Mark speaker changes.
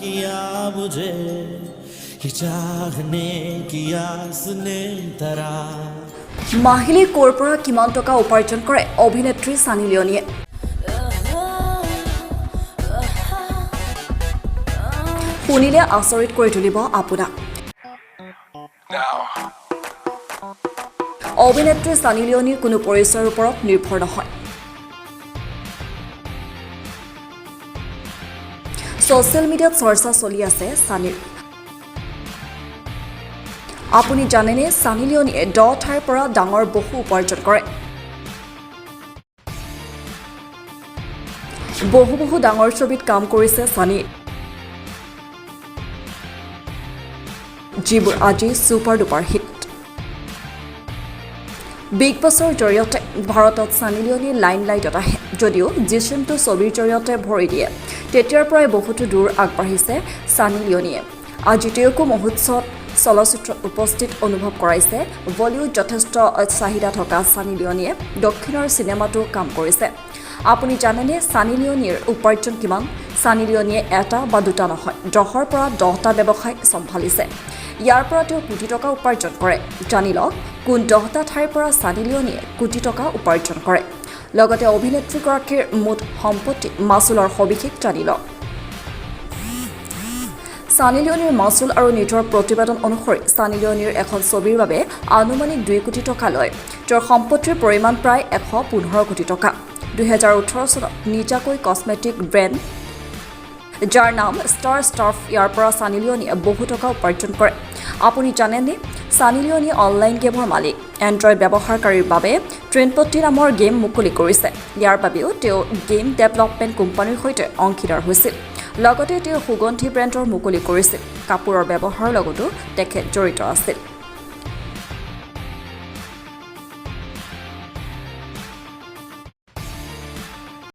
Speaker 1: किया मुझे ये चाहने की आस ने तरा
Speaker 2: মাহিলী ক'ৰ পৰা কিমান টকা উপাৰ্জন কৰে অভিনেত্ৰী সানী লিঅ'নীয়ে শুনিলে আচৰিত কৰি তুলিব আপোনাক অভিনেত্ৰী সানী লিঅ'নীৰ কোনো পৰিচয়ৰ ওপৰত নিৰ্ভৰ নহয় ছ'চিয়েল মিডিয়াত চৰ্চা চলি আছে সানীৰ আপুনি জানেনে সানী লিঅ'নীয়ে দ ঠাইৰ পৰা ডাঙৰ বহু উপাৰ্জন কৰে বহু ডাঙৰ ছবিত কাম কৰিছে সানী যিবোৰ আজি ছুপাৰ ডুপাৰ হিট বিগ বছৰ জৰিয়তে ভাৰতত সানী লিঅ'নীৰ লাইমলাইটত আহে যদিও জিচিমটো ছবিৰ জৰিয়তে ভৰি দিয়ে তেতিয়াৰ পৰাই বহুতো দূৰ আগবাঢ়িছে সানী লিঅ'নীয়ে আজি তেওঁকো মহোৎসৱত চলচ্চিত্ৰত উপস্থিত অনুভৱ কৰাইছে বলিউড যথেষ্ট চাহিদা থকা সানী লিঅ'নীয়ে দক্ষিণৰ চিনেমাতো কাম কৰিছে আপুনি জানেনে সানী লিঅ'নীৰ উপাৰ্জন কিমান সানী লিঅ'নীয়ে এটা বা দুটা নহয় 10ৰ পৰা 10টা ব্যৱসায় চম্ভালিছে ইয়াৰ পৰা তেওঁ কোটি টকা উপাৰ্জন কৰে জানি লওক কোন 10টা ঠাইৰ পৰা সানী লিঅ'নীয়ে কোটি টকা উপাৰ্জন কৰে লগতে অভিনেত্ৰীগৰাকীৰ মুঠ সম্পত্তি মাচুলৰ সবিশেষ জানি লওক সানী লিঅ'নীৰ মাচুল আৰু নিজৰ প্ৰতিবেদন অনুসৰি সানী লিঅ'নীৰ এখন ছবিৰ বাবে আনুমানিক 2 কোটি টকা লয় তেওঁৰ সম্পত্তিৰ পৰিমাণ প্ৰায় 115 কোটি টকা 2018 চনত নিজাকৈ কসমেটিক ব্ৰেণ্ড যাৰ নাম ষ্টাৰ ষ্টাফ ইয়াৰ পৰা সানী লিঅ'নীয়ে বহু টকা উপাৰ্জন কৰে আপুনি জানেনে সানী লিঅ'নীয়ে অনলাইন গেমৰ মালিক এণ্ড্ৰইড ব্যৱহাৰকাৰীৰ বাবে ট্ৰেইনপট্টি নামৰ গেম মুকলি কৰিছে ইয়াৰ বাবেও তেওঁ গেম ডেভেলপমেণ্ট কোম্পানীৰ সৈতে অংশীদাৰ হৈছিল লগতে তেওঁ সুগন্ধি ব্ৰেণ্ডৰ মুকলি কৰিছিল কাপোৰৰ ব্যৱহাৰৰ লগতো তেখেত জড়িত আছিল